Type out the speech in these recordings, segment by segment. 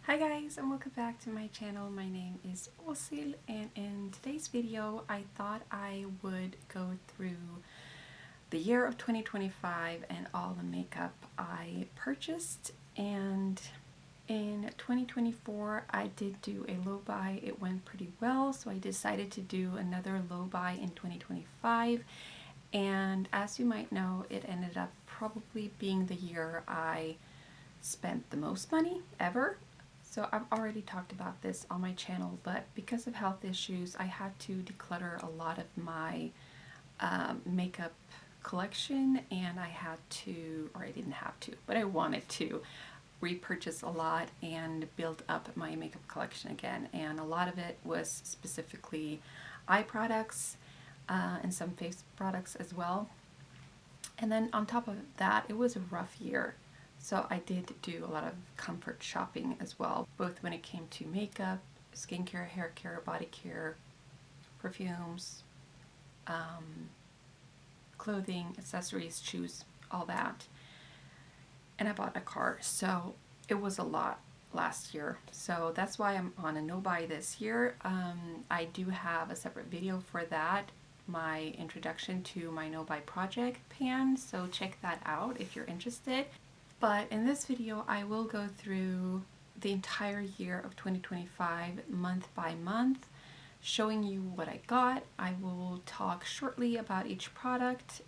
Hi guys, and welcome back to my channel. My name is Osil, and in today's video I thought I would go through the year of 2025 and all the makeup I purchased. And in 2024 I did do a low buy. It went pretty well, so I decided to do another low buy in 2025, and as you might know, it ended up probably being the year I spent the most money ever. So I've already talked about this on my channel, but because of health issues, I had to declutter a lot of my makeup collection, and I had to, or I didn't have to, but I wanted to repurchase a lot and build up my makeup collection again. And a lot of it was specifically eye products and some face products as well. And then on top of that, it was a rough year. So I did do a lot of comfort shopping as well, both when it came to makeup, skincare, hair care, body care, perfumes, clothing, accessories, shoes, all that. And I bought a car, so it was a lot last year. So that's why I'm on a no buy this year. I do have a separate video for that, my introduction to my no buy project pan, so check that out if you're interested. But in this video, I will go through the entire year of 2025, month by month, showing you what I got. I will talk shortly about each product,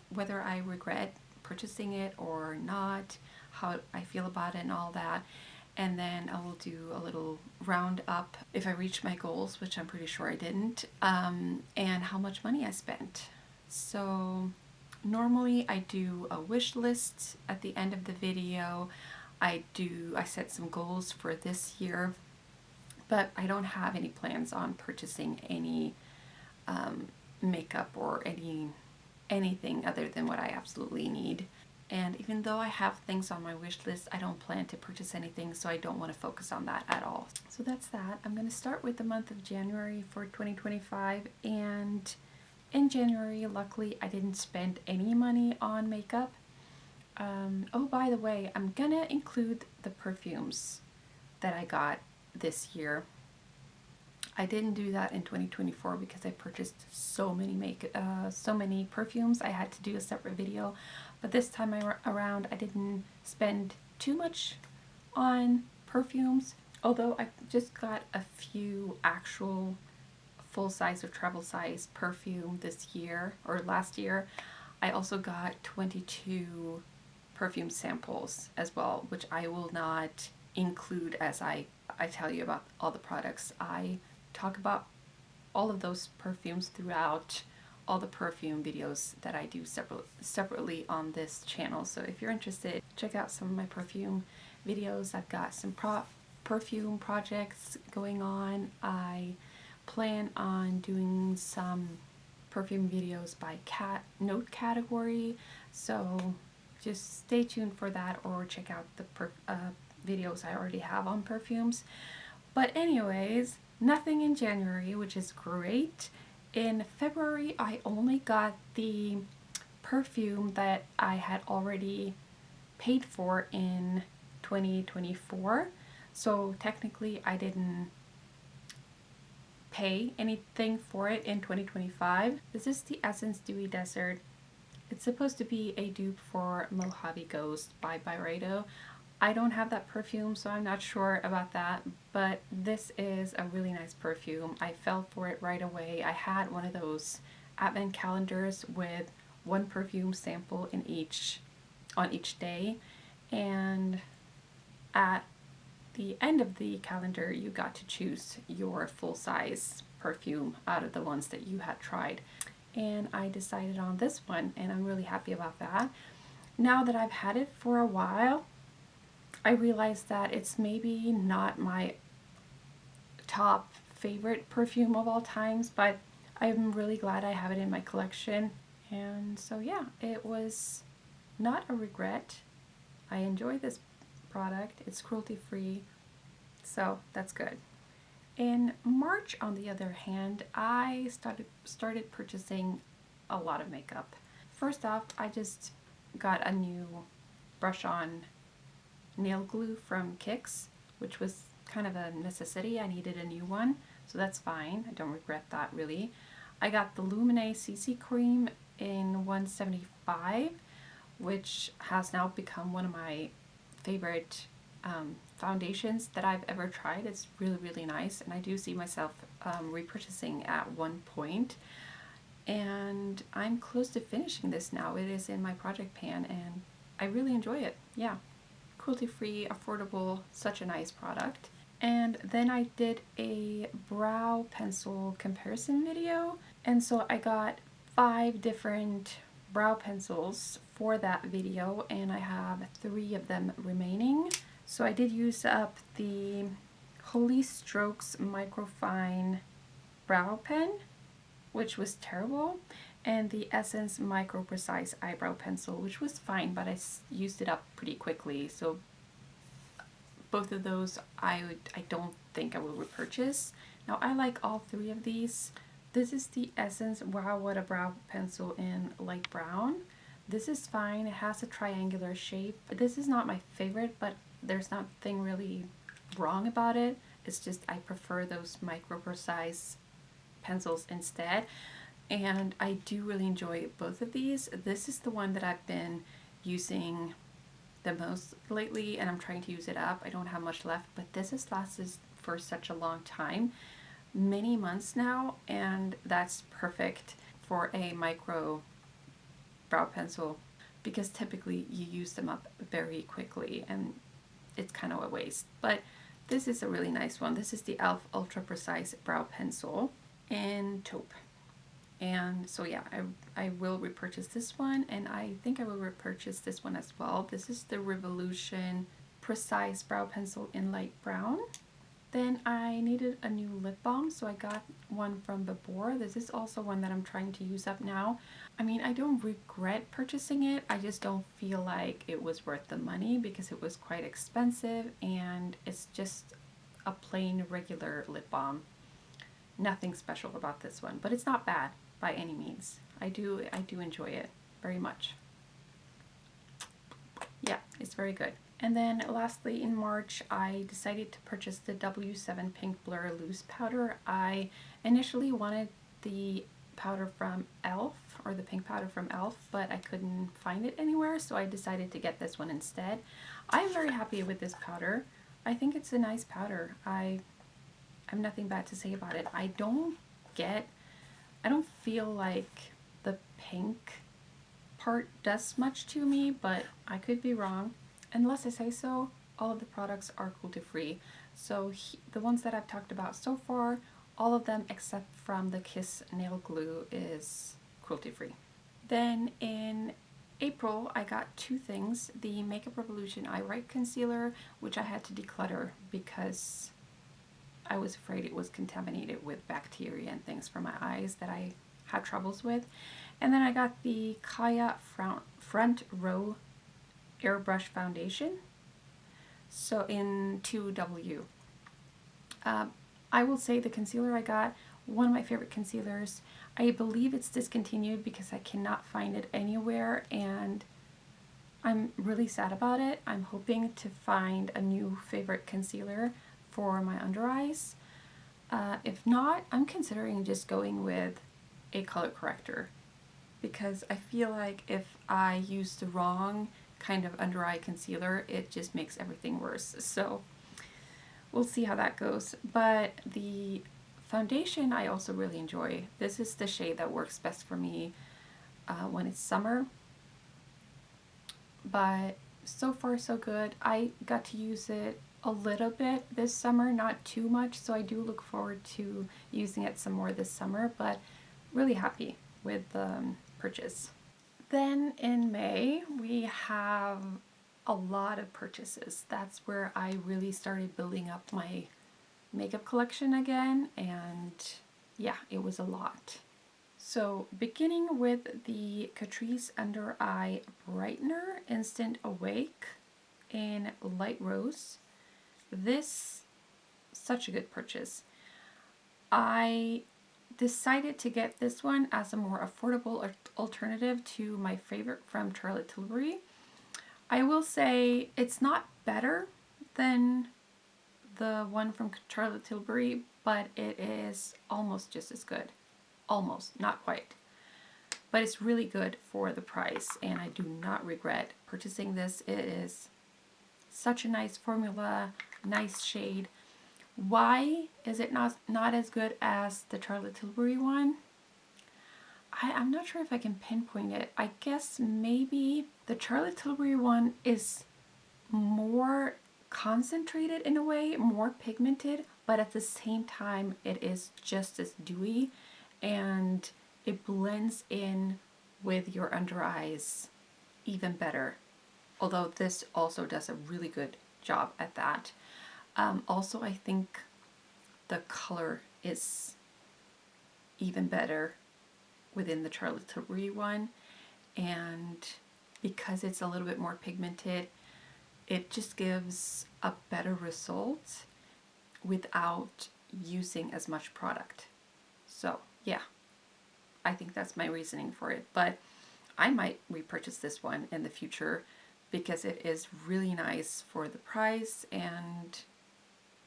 whether I regret purchasing it or not, how I feel about it and all that. And then I will do a little roundup if I reach my goals, which I'm pretty sure I didn't, and how much money I spent. So normally I do a wish list at the end of the video. I set some goals for this year, but I don't have any plans on purchasing any makeup or anything other than what I absolutely need. And even though I have things on my wish list, I don't plan to purchase anything, so I don't want to focus on that at all. So that's that. I'm going to start with the month of January for 2025, and in January, luckily, I didn't spend any money on makeup. Oh, by the way, I'm gonna include the perfumes that I got this year. I didn't do that in 2024 because I purchased so many perfumes. I had to do a separate video, but this time around, I didn't spend too much on perfumes. Although I just got a few actual full size or travel size perfume this year or last year. I also got 22 perfume samples as well, which I will not include as I tell you about all the products. I talk about all of those perfumes throughout all the perfume videos that I do separately on this channel. So if you're interested, check out some of my perfume videos. I've got some perfume projects going on. I plan on doing some perfume videos by note category, so just stay tuned for that, or check out the videos I already have on perfumes. But anyways, nothing in January, which is great. In February, I only got the perfume that I had already paid for in 2024, so technically I didn't pay anything for it in 2025. This is the Essnce Dewy Desert. It's supposed to be a dupe for Mojave Ghost by Byredo. I don't have that perfume, so I'm not sure about that, but this is a really nice perfume. I fell for it right away. I had one of those advent calendars with one perfume sample on each day, and at the end of the calendar you got to choose your full-size perfume out of the ones that you had tried, and I decided on this one, and I'm really happy about that. Now that I've had it for a while, I realized that it's maybe not my top favorite perfume of all times, but I'm really glad I have it in my collection. And so yeah, it was not a regret. I enjoy this product. It's cruelty free, so that's good. In March, on the other hand, I started purchasing a lot of makeup. First off, I just got a new brush on nail glue from Kix. which was kind of a necessity. I needed a new one, so that's fine. I don't regret that really. I got the Lumene CC cream in 175, which has now become one of my favorite foundations that I've ever tried. It's really, really nice, and I do see myself repurchasing at one point. And I'm close to finishing this now. It is in my project pan, and I really enjoy it. Yeah, cruelty-free, affordable, such a nice product. And then I did a brow pencil comparison video, and so I got 5 different brow pencils for that video, and I have 3 of them remaining. So I did use up the Holy Strokes Microfine brow pen, which was terrible, and the Essnce micro-precise eyebrow pencil, which was fine, but I used it up pretty quickly. So both of those I don't think I will repurchase. Now I like all 3 of these. This is the Essnce Wow What a Brow pencil in light brown. This is fine. It has a triangular shape. This is not my favorite, but there's nothing really wrong about it. It's just I prefer those micro-precise pencils instead, and I do really enjoy both of these. This is the one that I've been using the most lately, and I'm trying to use it up. I don't have much left, but this has lasted for such a long time, many months now, and that's perfect for a micro brow pencil because typically you use them up very quickly and it's kind of a waste. But this is a really nice one. This is the e.l.f. Ultra Precise Brow Pencil in taupe. And so yeah, I will repurchase this one, and I think I will repurchase this one as well. This is the Revolution Precise Brow Pencil in light brown. Then I needed a new lip balm, so I got one from Babor. This is also one that I'm trying to use up now. I mean, I don't regret purchasing it. I just don't feel like it was worth the money because it was quite expensive, and it's just a plain regular lip balm. Nothing special about this one, but it's not bad by any means. I do enjoy it very much. Yeah, it's very good. And then lastly, in March, I decided to purchase the W7 Pink Blur Loose Powder. I initially wanted the powder from e.l.f. or the pink powder from e.l.f., but I couldn't find it anywhere, so I decided to get this one instead. I'm very happy with this powder. I think it's a nice powder. I have nothing bad to say about it. I don't feel like the pink part does much to me, but I could be wrong. Unless I say so, all of the products are cruelty-free. So the ones that I've talked about so far, all of them except from the Kiss nail glue is cruelty-free. Then in April, I got 2 things. The Makeup Revolution Eye Right Concealer, which I had to declutter because I was afraid it was contaminated with bacteria and things for my eyes that I had troubles with. And then I got the Caia Front Row Airbrush Foundation, so in 2W. I will say the concealer I got, one of my favorite concealers. I believe it's discontinued because I cannot find it anywhere, and I'm really sad about it. I'm hoping to find a new favorite concealer for my under eyes. If not, I'm considering just going with a color corrector because I feel like if I use the wrong kind of under eye concealer, it just makes everything worse. So we'll see how that goes. But the foundation I also really enjoy. This is the shade that works best for me when it's summer. But so far so good. I got to use it a little bit this summer, not too much, so I do look forward to using it some more this summer, but really happy with the purchase. Then in May, we have a lot of purchases. That's where I really started building up my makeup collection again, and yeah, it was a lot. So beginning with the Catrice Under Eye Brightener Instant Awake in Light Rose. This, such a good purchase. I decided to get this one as a more affordable alternative to my favorite from Charlotte Tilbury. I will say it's not better than the one from Charlotte Tilbury, but it is almost just as good. Almost, not quite. But it's really good for the price, and I do not regret purchasing this. It is such a nice formula, nice shade. Why is it not as good as the Charlotte Tilbury one? I'm not sure if I can pinpoint it. I guess maybe the Charlotte Tilbury one is more concentrated in a way, more pigmented, but at the same time it is just as dewy and it blends in with your under eyes even better. Although this also does a really good job at that. Also, I think the color is even better within the Charlotte Tilbury one, and because it's a little bit more pigmented, it just gives a better result without using as much product. So yeah, I think that's my reasoning for it, but I might repurchase this one in the future because it is really nice for the price, and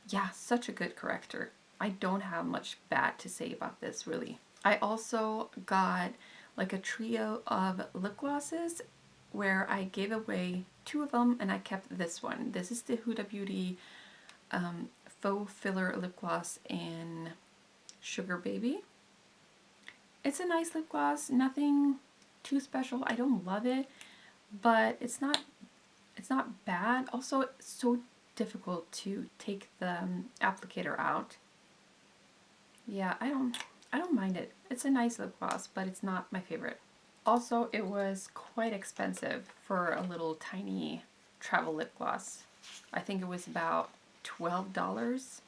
yeah, such a good corrector. I don't have much bad to say about this, really. I also got like a trio of lip glosses where I gave away 2 of them and I kept this one. This is the Huda Beauty Faux Filler Lip Gloss in Sugar Baby. It's a nice lip gloss, nothing too special. I don't love it, but it's not bad. Also, it's so difficult to take the applicator out. Yeah, I don't mind it. It's a nice lip gloss, but it's not my favorite. Also, it was quite expensive for a little tiny travel lip gloss. I think it was about $12,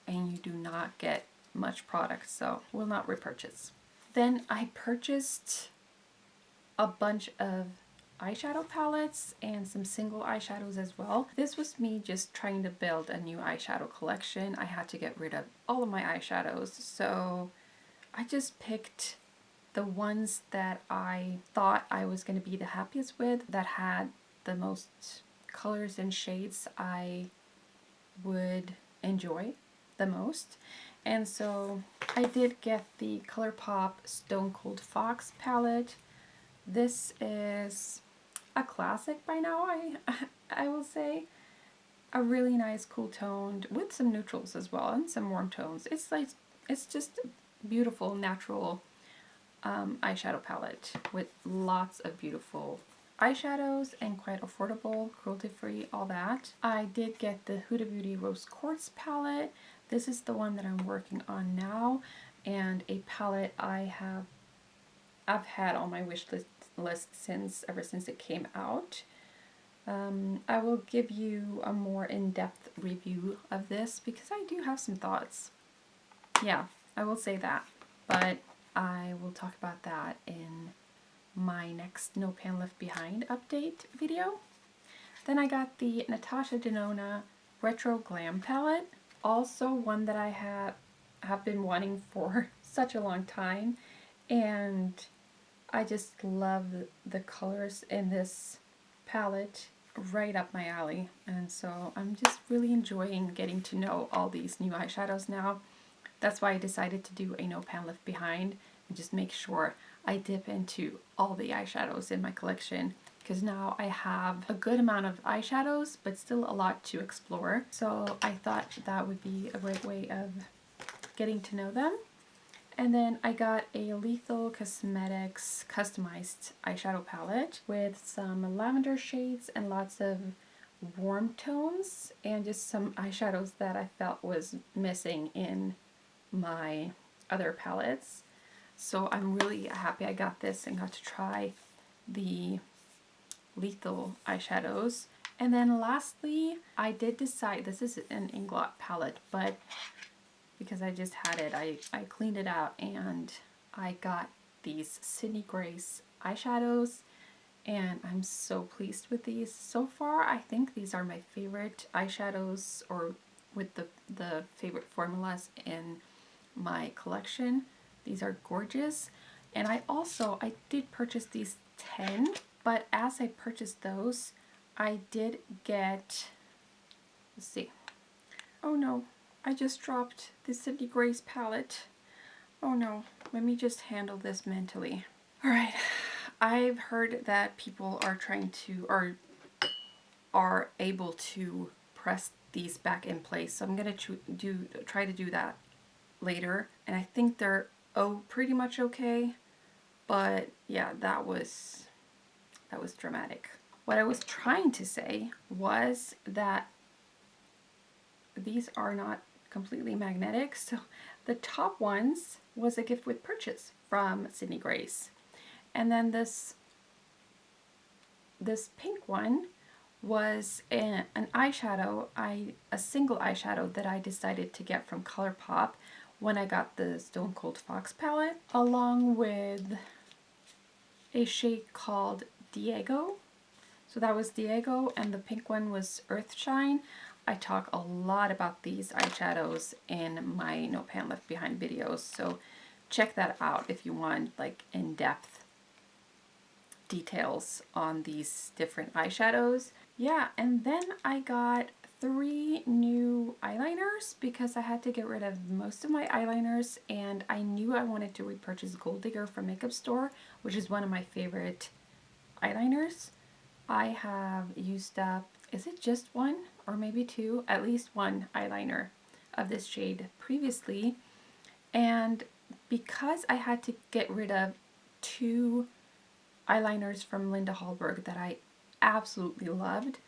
and you do not get much product, so will not repurchase. Then I purchased a bunch of eyeshadow palettes and some single eyeshadows as well. This was me just trying to build a new eyeshadow collection. I had to get rid of all of my eyeshadows, so I just picked the ones that I thought I was going to be the happiest with, that had the most colors and shades I would enjoy the most. And so I did get the Colourpop Stone Cold Fox palette. This is a classic by now, I will say. A really nice cool toned with some neutrals as well and some warm tones. It's just a beautiful natural eyeshadow palette with lots of beautiful eyeshadows and quite affordable, cruelty free, all that. I did get the Huda Beauty Rose Quartz palette. This is the one that I'm working on now, and a palette I've had on my wish list ever since it came out. I will give you a more in-depth review of this because I do have some thoughts. Yeah, I will say that, but I will talk about that in my next No Pan Left Behind update video. Then I got the Natasha Denona Retro Glam palette, also one that I have been wanting for such a long time, and I just love the colors in this palette, right up my alley, and so I'm just really enjoying getting to know all these new eyeshadows now. That's why I decided to do a No Pan Left Behind and just make sure I dip into all the eyeshadows in my collection, because now I have a good amount of eyeshadows but still a lot to explore. So I thought that would be a great way of getting to know them. And then I got a Lethal Cosmetics customized eyeshadow palette with some lavender shades and lots of warm tones, and just some eyeshadows that I felt was missing in my other palettes. So I'm really happy I got this and got to try the Lethal eyeshadows. And then lastly, I did decide, this is an Inglot palette, but because I just had it, I cleaned it out and I got these Sydney Grace eyeshadows, and I'm so pleased with these. So far, I think these are my favorite eyeshadows, or with the favorite formulas in my collection. These are gorgeous. And I did purchase these 10, but as I purchased those, I did get, let's see, Oh no, I just dropped the Essnce Grace palette. Oh no, let me just handle this mentally. Alright, I've heard that people are trying to, or are able to press these back in place. So I'm going to try to do that later. And I think they're pretty much okay. But yeah, that was dramatic. What I was trying to say was that these are not completely magnetic. So the top ones was a gift with purchase from Essnce Grace. And then this pink one was an eyeshadow, a single eyeshadow that I decided to get from Colourpop when I got the Stone Cold Fox palette, along with a shade called Diego. So that was Diego, and the pink one was Earthshine. I talk a lot about these eyeshadows in my No Pan Left Behind videos, so check that out if you want like in-depth details on these different eyeshadows. Yeah, and then I got 3 new eyeliners because I had to get rid of most of my eyeliners, and I knew I wanted to repurchase Gold Digger from Makeup Store, which is one of my favorite eyeliners. I have used up, is it just 1 or maybe 2? At least 1 eyeliner of this shade previously. And because I had to get rid of 2 eyeliners from Linda Hallberg that I absolutely loved,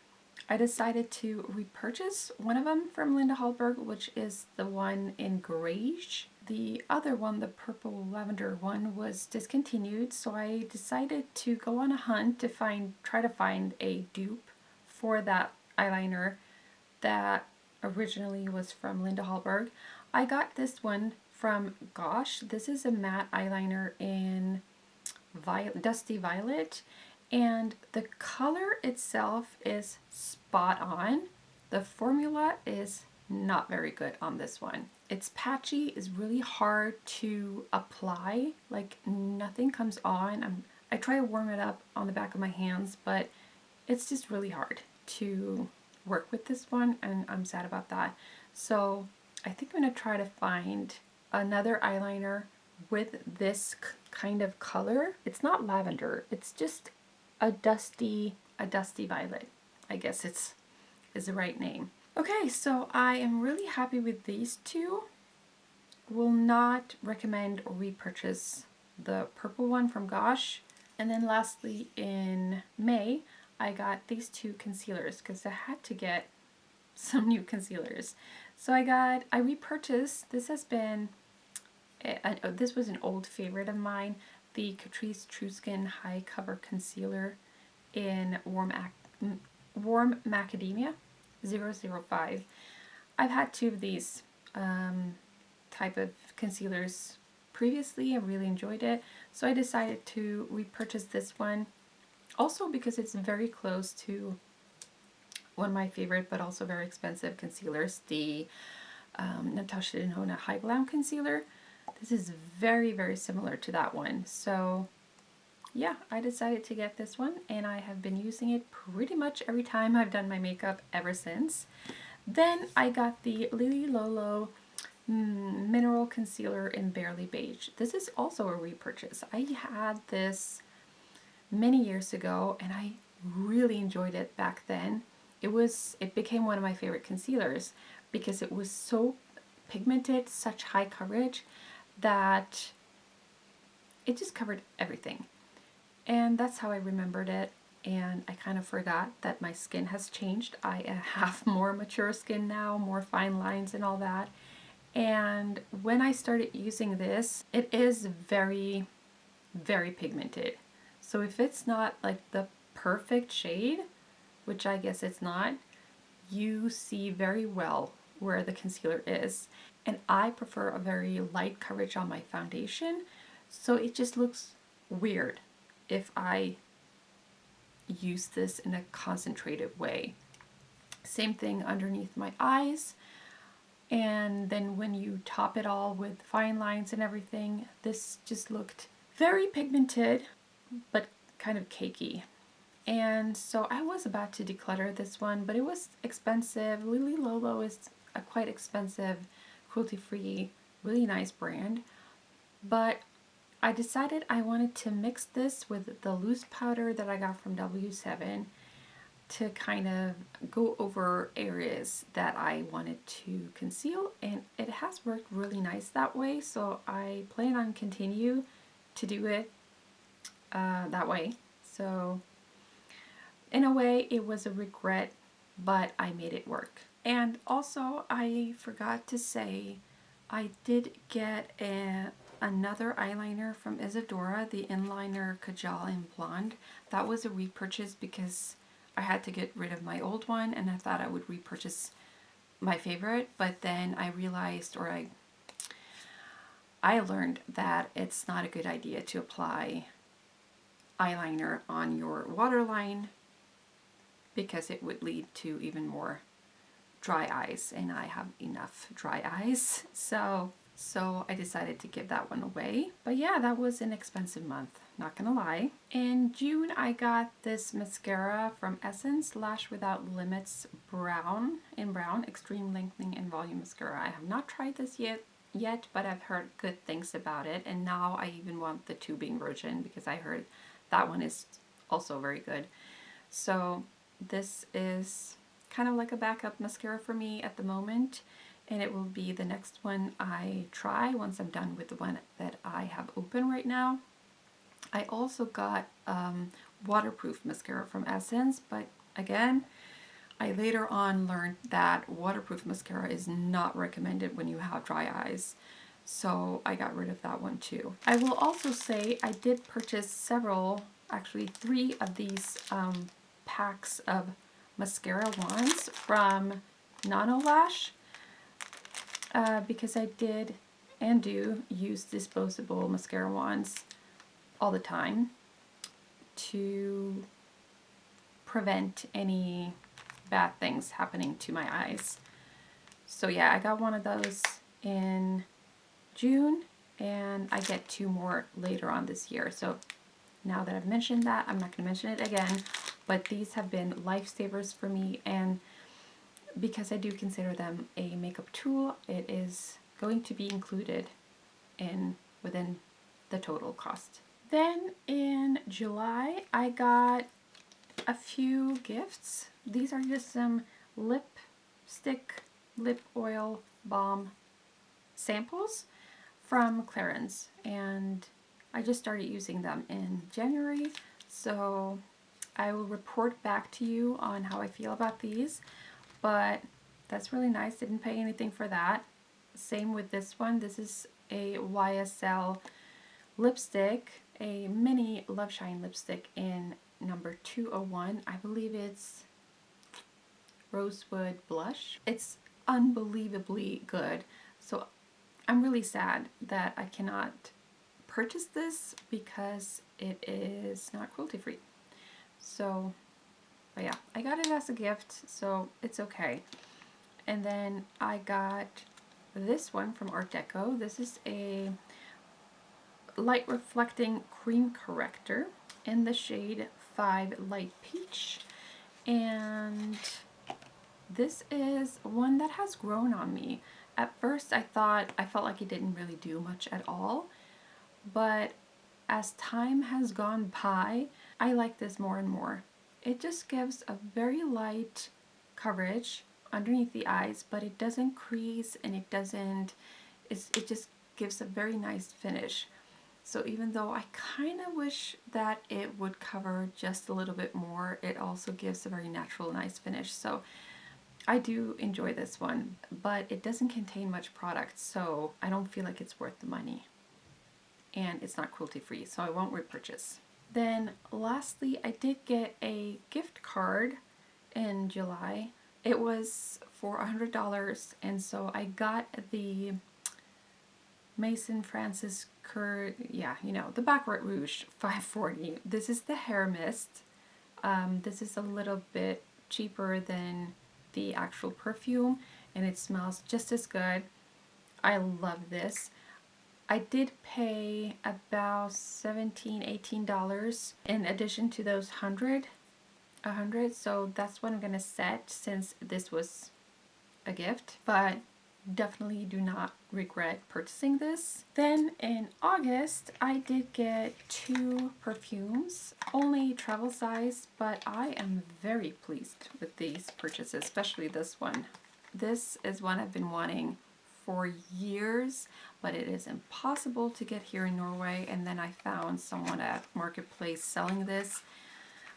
I decided to repurchase one of them from Linda Hallberg, which is the one in greige. The other one, the purple lavender one, was discontinued, so I decided to go on a hunt to try to find a dupe for that eyeliner that originally was from Linda Hallberg. I got this one from Gosh. This is a matte eyeliner in Dusty Violet, and the color itself is spot on. The formula is not very good on this one. It's patchy, is really hard to apply, like nothing comes on. I try to warm it up on the back of my hands, but it's just really hard to work with this one, and I'm sad about that. So I think I'm going to try to find another eyeliner with this kind of color. It's not lavender, it's just a dusty violet. I guess is the right name. Okay, so I am really happy with these 2. Will not recommend or repurchase the purple one from Gosh. And then lastly, in May, I got these 2 concealers because I had to get some new concealers. So I repurchased, this was an old favorite of mine, the Catrice True Skin High Cover Concealer in Warm Macadamia 005. I've had 2 of these type of concealers previously. I really enjoyed it, so I decided to repurchase this one, also because it's very close to one of my favorite but also very expensive concealers, the Natasha Denona High Glam Concealer. This is very, very similar to that one. So yeah, I decided to get this one, and I have been using it pretty much every time I've done my makeup ever since. Then I got the Lilo Mineral Concealer in Barely Beige. This is also a repurchase. I had this many years ago, and I really enjoyed it back then. It became one of my favorite concealers because it was so pigmented, such high coverage, that it just covered everything. And that's how I remembered it, and I kind of forgot that my skin has changed. I have more mature skin now, more fine lines and all that. And when I started using this, it is very, very pigmented. So if it's not like the perfect shade, which I guess it's not, you see very well where the concealer is. And I prefer a very light coverage on my foundation, so it just looks weird if I use this in a concentrated way. Same thing underneath my eyes, and then when you top it all with fine lines and everything, this just looked very pigmented but kind of cakey. And so I was about to declutter this one, but it was expensive. Lolo is a quite expensive, cruelty-free, really nice brand. But I decided I wanted to mix this with the loose powder that I got from W7 to kind of go over areas that I wanted to conceal, and it has worked really nice that way, so I plan on continue to do it that way. So in a way it was a regret, but I made it work. And also I forgot to say I did get another eyeliner from Isadora, the inliner Kajal in Blonde. That was a repurchase because I had to get rid of my old one and I thought I would repurchase my favorite, but then I realized, or I learned that it's not a good idea to apply eyeliner on your waterline because it would lead to even more dry eyes, and I have enough dry eyes, so I decided to give that one away. But yeah, that was an expensive month, not gonna lie. In June I got this mascara from Essence, Lash Without Limits Brown Extreme Lengthening and Volume Mascara. I have not tried this yet, but I've heard good things about it, and now I even want the tubing version because I heard that one is also very good. So this is kind of like a backup mascara for me at the moment, and it will be the next one I try once I'm done with the one that I have open right now. I also got waterproof mascara from Essence, but again, I later on learned that waterproof mascara is not recommended when you have dry eyes, so I got rid of that one too. I will also say I did purchase several, actually 3 of these packs of mascara wands from Nano Lash because I did and do use disposable mascara wands all the time to prevent any bad things happening to my eyes. So yeah, I got one of those in June, and I get 2 more later on this year. So now that I've mentioned that, I'm not going to mention it again, but these have been lifesavers for me, and because I do consider them a makeup tool, it is going to be included within the total cost. Then in July, I got a few gifts. These are just some lipstick, lip oil, balm samples from Clarins, and I just started using them in January, so I will report back to you on how I feel about these, but that's really nice. Didn't pay anything for that. Same with this one. This is a YSL lipstick, a mini Love Shine lipstick in number 201. I believe it's Rosewood Blush. It's unbelievably good. So I'm really sad that I cannot purchase this because it is not cruelty free. So, but yeah, I got it as a gift, so it's okay. And then I got this one from Art Deco. This is a light reflecting cream corrector in the shade 5 Light Peach, and this is one that has grown on me. At first I felt like it didn't really do much at all, but as time has gone by, I like this more and more. It just gives a very light coverage underneath the eyes, but it doesn't crease, and it just gives a very nice finish. So even though I kind of wish that it would cover just a little bit more, it also gives a very natural, nice finish. So I do enjoy this one, but it doesn't contain much product, so I don't feel like it's worth the money. And it's not cruelty free, so I won't repurchase. Then lastly, I did get a gift card in July. It was for $100, and so I got the Maison Francis the Backward Rouge 540. This is the hair mist. This is a little bit cheaper than the actual perfume, and it smells just as good. I love this. I did pay about $17–18 in addition to those 100, so that's what I'm gonna set, since this was a gift, but definitely do not regret purchasing this. Then in August, I did get 2 perfumes, only travel size, but I am very pleased with these purchases, especially this one. This is one I've been wanting for years, but it is impossible to get here in Norway, and then I found someone at Marketplace selling this.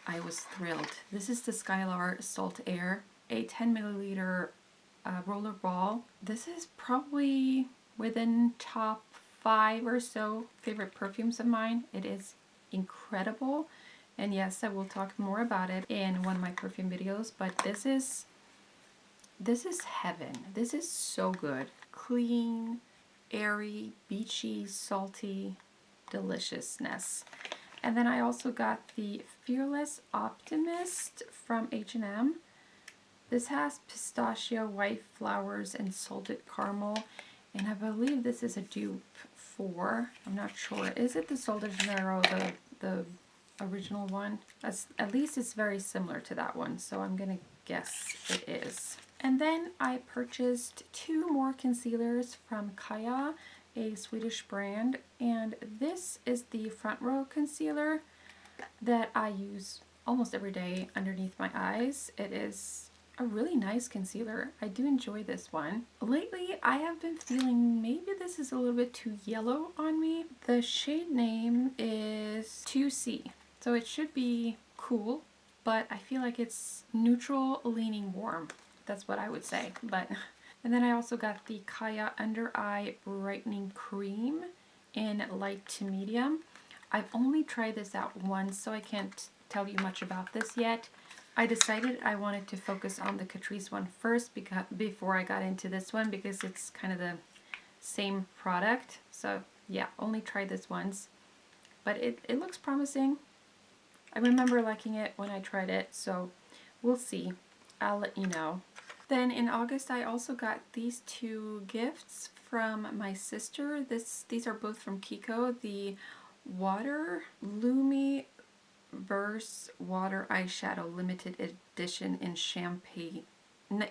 I was thrilled. This is the Skylar Salt Air, a 10 milliliter roller ball. This is probably within top 5 or so favorite perfumes of mine. It is incredible, and yes, I will talk more about it in one of my perfume videos, but this is heaven. This is so good. Clean, airy, beachy, salty deliciousness. And then I also got the Fearless Optimist from H&M. This has pistachio, white flowers, and salted caramel. And I believe this is a dupe for, I'm not sure, is it the Sol de Janeiro, the original one? At least it's very similar to that one, so I'm going to guess it is. And then I purchased 2 more concealers from Caia, a Swedish brand. And this is the Front Row concealer that I use almost every day underneath my eyes. It is a really nice concealer. I do enjoy this one. Lately, I have been feeling maybe this is a little bit too yellow on me. The shade name is 2C, so it should be cool, but I feel like it's neutral leaning warm. That's what I would say. But and then I also got the Caia Under Eye Brightening Cream in light to medium. I've only tried this out once, so I can't tell you much about this yet. I decided I wanted to focus on the Catrice one first before I got into this one, because it's kind of the same product. So yeah, only tried this once, but it looks promising. I remember liking it when I tried it, so we'll see. I'll let you know. Then in August, I also got these 2 gifts from my sister. These are both from Kiko. The Water Lumi Verse Water Eyeshadow Limited Edition in Champagne,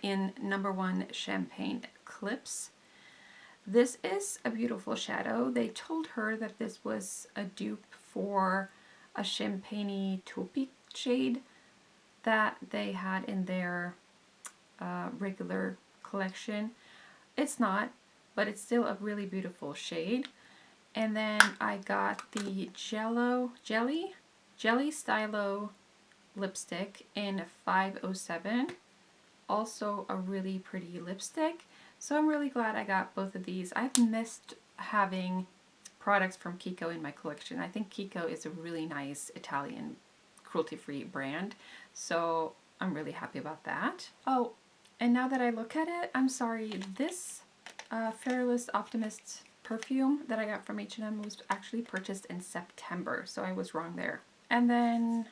in #1 Champagne Clips. This is a beautiful shadow. They told her that this was a dupe for a Champagne Taupe shade that they had in their regular collection. It's not, but it's still a really beautiful shade. And then I got the Jelly Stylo lipstick in 507. Also a really pretty lipstick. So I'm really glad I got both of these. I've missed having products from Kiko in my collection. I think Kiko is a really nice Italian cruelty-free brand. So I'm really happy about that. Oh, and now that I look at it, I'm sorry, this Fearless Optimist perfume that I got from H&M was actually purchased in September, so I was wrong there. And then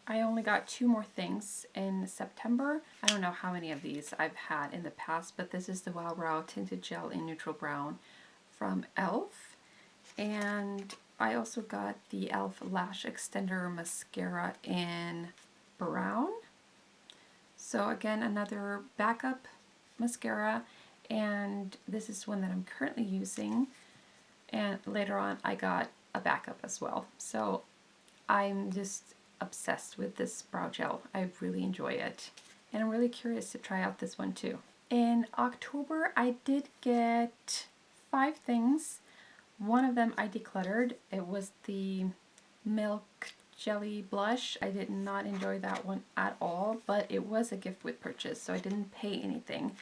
I only got 2 more things in September. I don't know how many of these I've had in the past, but this is the Wow Brow Tinted Gel in Neutral Brown from e.l.f. And I also got the e.l.f. Lash Extender Mascara in Brown. So again, another backup mascara, and this is one that I'm currently using, and later on I got a backup as well. So I'm just obsessed with this brow gel. I really enjoy it, and I'm really curious to try out this one too. In October, I did get 5 things. One of them I decluttered. It was the Milk Jelly blush. I did not enjoy that one at all, but it was a gift with purchase, so I didn't pay anything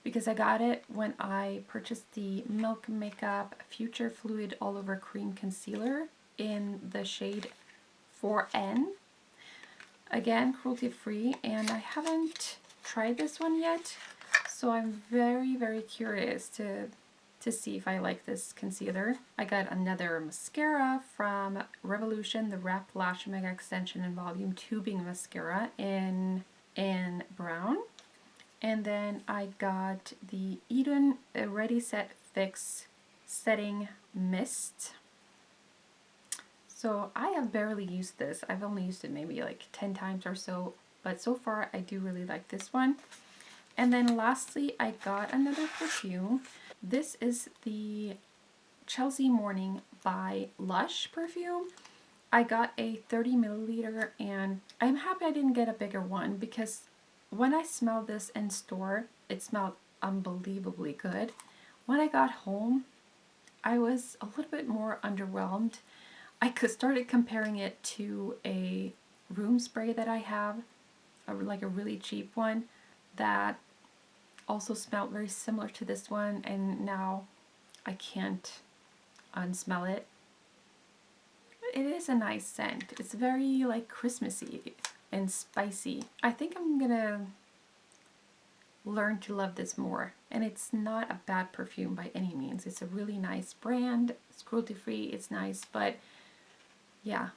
because I got it when I purchased the Milk Makeup Future Fluid All Over Cream Concealer in the shade 4N. Again, cruelty free, and I haven't tried this one yet, so I'm very, very curious to see if I like this concealer. I got another mascara from Revolution, the Wrap Lash Mega Extension and Volume Tubing Mascara in brown. And then I got the Eden Ready Set Fix Setting Mist. So I have barely used this. I've only used it maybe like 10 times or so, but so far I do really like this one. And then lastly, I got another perfume. This is the Chelsea Morning by Lush perfume. I got a 30 milliliter and I'm happy I didn't get a bigger one because when I smelled this in store, it smelled unbelievably good. When I got home, I was a little bit more underwhelmed. I started comparing it to a room spray that I have, like a really cheap one that also smelled very similar to this one, and now I can't unsmell it. It is a nice scent. It's very like Christmassy and spicy. I think I'm gonna learn to love this more. And it's not a bad perfume by any means. It's a really nice brand. It's cruelty free. It's nice, but yeah.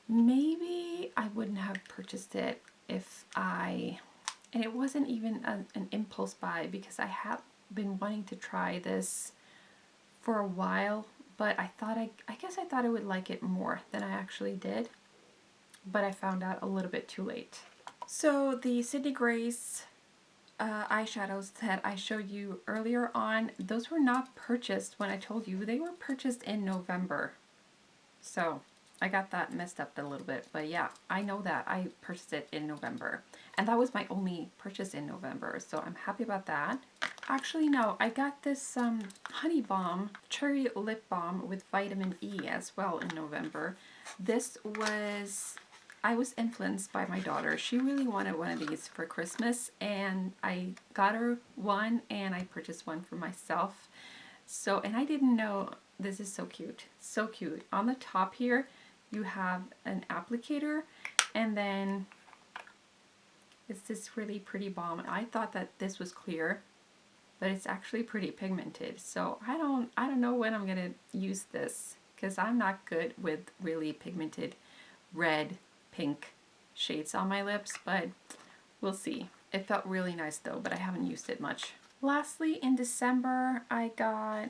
Maybe I wouldn't have purchased it if and it wasn't even an impulse buy because I have been wanting to try this for a while, but I guess I thought I would like it more than I actually did, but I found out a little bit too late. So the Sydney Grace eyeshadows that I showed you earlier on, those were not purchased when I told you. They were purchased in November. So I got that messed up a little bit, but yeah, I know that. I purchased it in November. And that was my only purchase in November, so I'm happy about that. Actually, no, I got this Honey Balm Cherry Lip Balm with vitamin E as well in November. This was, I was influenced by my daughter. She really wanted one of these for Christmas, and I got her one, and I purchased one for myself. So, and I didn't know, this is so cute. So cute. On the top here, you have an applicator, and then it's this really pretty balm. I thought that this was clear, but it's actually pretty pigmented. So I don't know when I'm gonna use this because I'm not good with really pigmented red, pink shades on my lips, but we'll see. It felt really nice though, but I haven't used it much. Lastly, in December, I got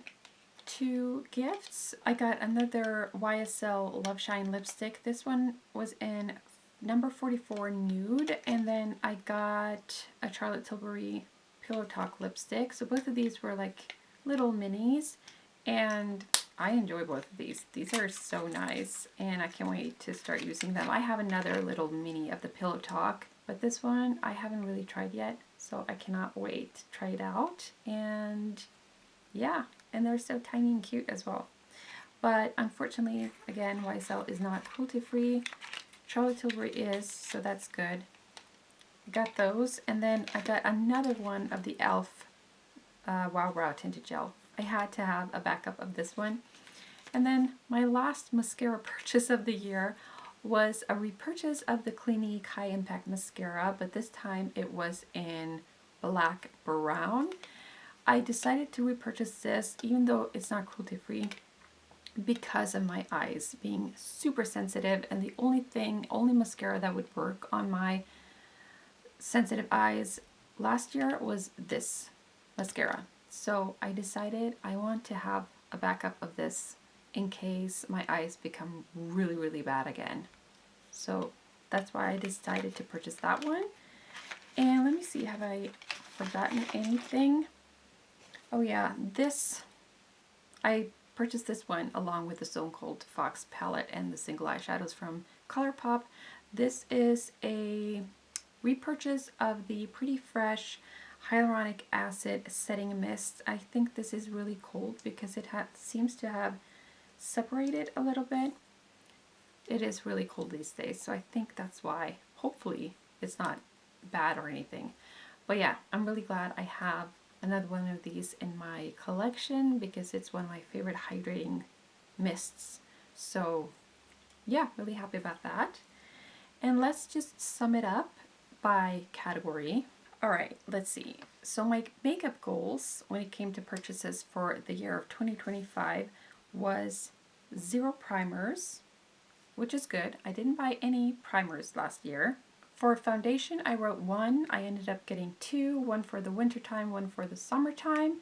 2 gifts. I got another YSL Love Shine lipstick. This one was in number 44 nude, and then I got a Charlotte Tilbury Pillow Talk lipstick. So both of these were like little minis, and I enjoy both of these. These are so nice, and I can't wait to start using them. I have another little mini of the Pillow Talk, but this one I haven't really tried yet, so I cannot wait to try it out. And yeah, and they're so tiny and cute as well. But unfortunately, again, YSL is not cruelty free. Charlotte Tilbury is, so that's good. I got those, and then I got another one of the e.l.f. Wow Brow Tinted Gel. I had to have a backup of this one. And then my last mascara purchase of the year was a repurchase of the Clinique High Impact Mascara, but this time it was in black brown. I decided to repurchase this, even though it's not cruelty free, because of my eyes being super sensitive, and the only mascara that would work on my sensitive eyes last year was this mascara. So I decided I want to have a backup of this in case my eyes become really, really bad again. So that's why I decided to purchase that one. And let me see, have I forgotten anything? Oh yeah, I purchased this one along with the Stone Cold Fox palette and the single eyeshadows from Colourpop. This is a repurchase of the Pretty Fresh Hyaluronic Acid Setting Mist. I think this is really cold because it seems to have separated a little bit. It is really cold these days, so I think that's why. Hopefully it's not bad or anything. But yeah, I'm really glad I have another one of these in my collection because it's one of my favorite hydrating mists. So yeah, really happy about that. And let's just sum it up by category. All right, let's see. So my makeup goals when it came to purchases for the year of 2025 was 0 primers, which is good. I didn't buy any primers last year. For foundation, I wrote 1. I ended up getting 2, one for the wintertime, one for the summertime.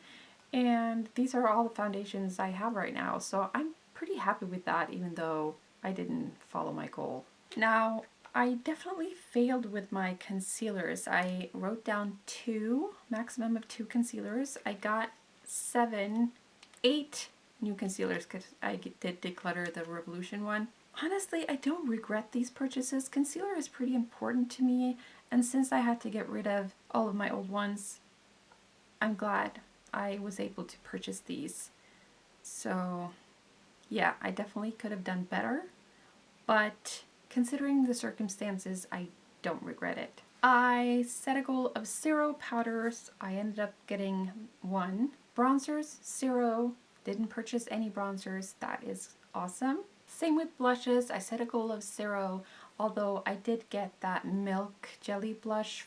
And these are all the foundations I have right now. So I'm pretty happy with that, even though I didn't follow my goal. Now, I definitely failed with my concealers. I wrote down 2, maximum of 2 concealers. I got 8 new concealers because I did declutter the Revolution one. Honestly, I don't regret these purchases. Concealer is pretty important to me, and since I had to get rid of all of my old ones, I'm glad I was able to purchase these. So yeah, I definitely could have done better, but considering the circumstances, I don't regret it. I set a goal of 0 powders. I ended up getting 1. Bronzers, 0. Didn't purchase any bronzers. That is awesome. Same with blushes. I set a goal of 0, although I did get that milk jelly blush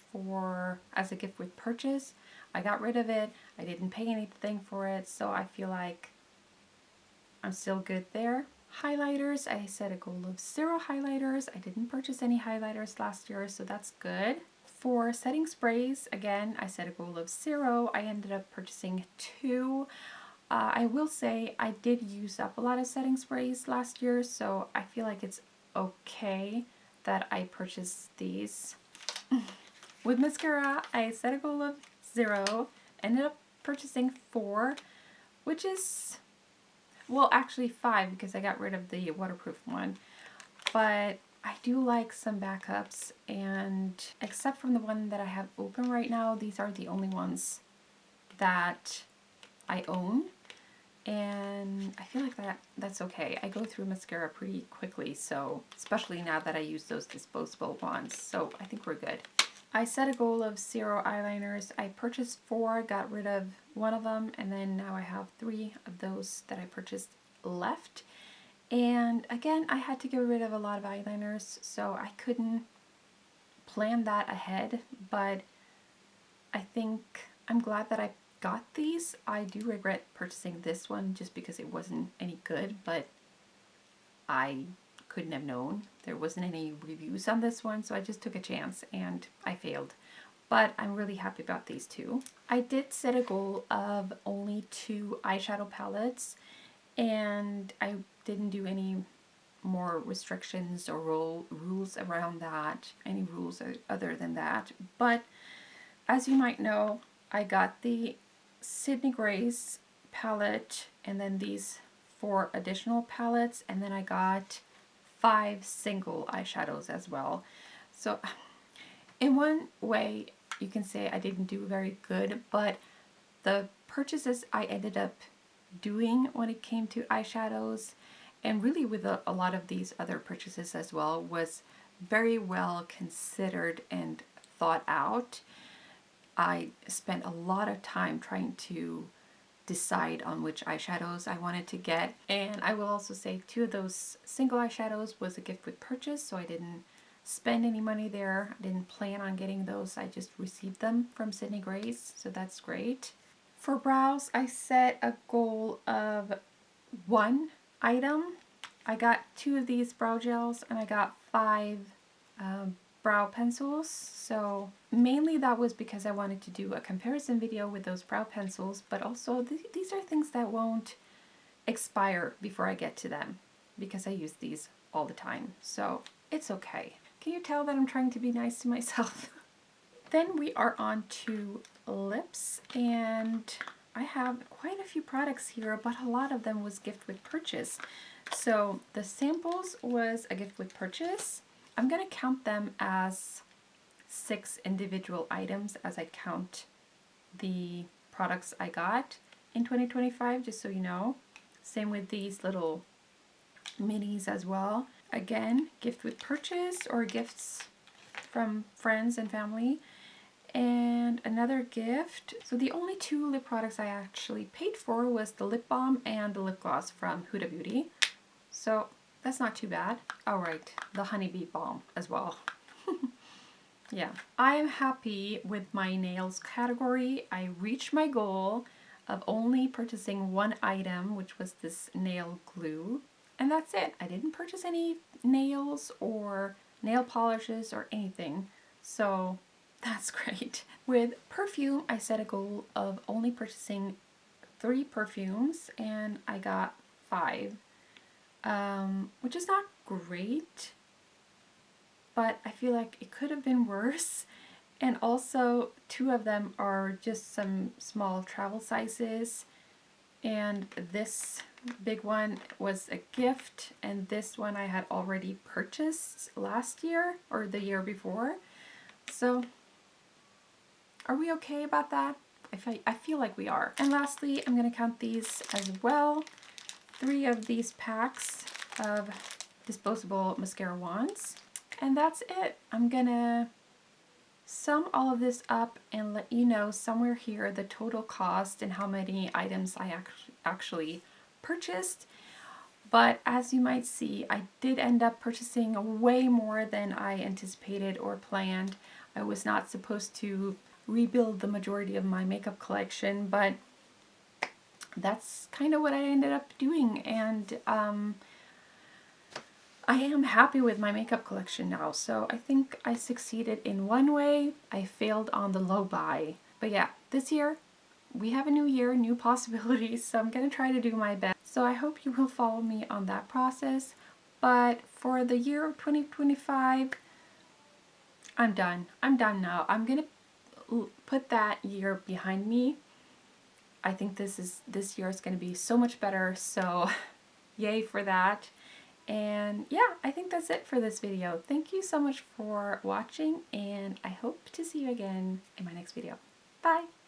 as a gift with purchase. I got rid of it. I didn't pay anything for it, so I feel like I'm still good there. Highlighters, I set a goal of 0 highlighters. I didn't purchase any highlighters last year, so that's good. For setting sprays, again, I set a goal of 0. I ended up purchasing 2. I will say I did use up a lot of setting sprays last year, so I feel like it's okay that I purchased these. With mascara, I set a goal of 0. Ended up purchasing 4, which is, well, actually 5 because I got rid of the waterproof one. But I do like some backups, and except from the one that I have open right now, these are the only ones that I own. And I feel like that's okay. I go through mascara pretty quickly, so especially now that I use those disposable ones. So I think we're good. I set a goal of 0 eyeliners. I purchased 4, got rid of 1 of them, and then now I have 3 of those that I purchased left. And again, I had to get rid of a lot of eyeliners, so I couldn't plan that ahead, but I think I'm glad that I got these. I do regret purchasing this one just because it wasn't any good, but I couldn't have known. There wasn't any reviews on this one, so I just took a chance and I failed. But I'm really happy about these 2. I did set a goal of only 2 eyeshadow palettes, and I didn't do any more restrictions or rules around that, any rules other than that. But as you might know, I got the Sydney Grace palette and then these 4 additional palettes, and then I got 5 single eyeshadows as well. So in one way you can say I didn't do very good, but the purchases I ended up doing when it came to eyeshadows, and really with a lot of these other purchases as well, was very well considered and thought out. I spent a lot of time trying to decide on which eyeshadows I wanted to get, and I will also say 2 of those single eyeshadows was a gift with purchase, so I didn't spend any money there. I didn't plan on getting those. I just received them from Sydney Grace, so that's great. For brows, I set a goal of 1 item. I got 2 of these brow gels, and I got 5 brow pencils. So mainly that was because I wanted to do a comparison video with those brow pencils, but also these are things that won't expire before I get to them because I use these all the time, so it's okay. Can you tell that I'm trying to be nice to myself? Then we are on to lips, and I have quite a few products here, but a lot of them was gift with purchase. So the samples was a gift with purchase. I'm going to count them as 6 individual items as I count the products I got in 2025, just so you know. Same with these little minis as well. Again, gift with purchase or gifts from friends and family. And another gift. So the only 2 lip products I actually paid for was the lip balm and the lip gloss from Huda Beauty. So that's not too bad. Alright, the honeybee balm as well. Yeah, I am happy with my nails category. I reached my goal of only purchasing 1 item, which was this nail glue. And that's it. I didn't purchase any nails or nail polishes or anything. So that's great. With perfume, I set a goal of only purchasing 3 perfumes, and I got 5, which is not great, but I feel like it could have been worse. And also, two of them are just some small travel sizes. And this big one was a gift, and this one I had already purchased last year or the year before. So, are we okay about that? I feel like we are. And lastly, I'm going to count these as well. 3 of these packs of disposable mascara wands. And that's it. I'm going to sum all of this up and let you know somewhere here the total cost and how many items I actually purchased. But as you might see, I did end up purchasing way more than I anticipated or planned. I was not supposed to rebuild the majority of my makeup collection, but that's kind of what I ended up doing, and I am happy with my makeup collection now. So I think I succeeded in one way, I failed on the low buy. But yeah, this year we have a new year, new possibilities, so I'm gonna try to do my best. So I hope you will follow me on that process. But for the year of 2025, I'm done. I'm done now. I'm gonna put that year behind me. I think this year is going to be so much better, so yay for that. And yeah, I think that's it for this video. Thank you so much for watching, and I hope to see you again in my next video. Bye!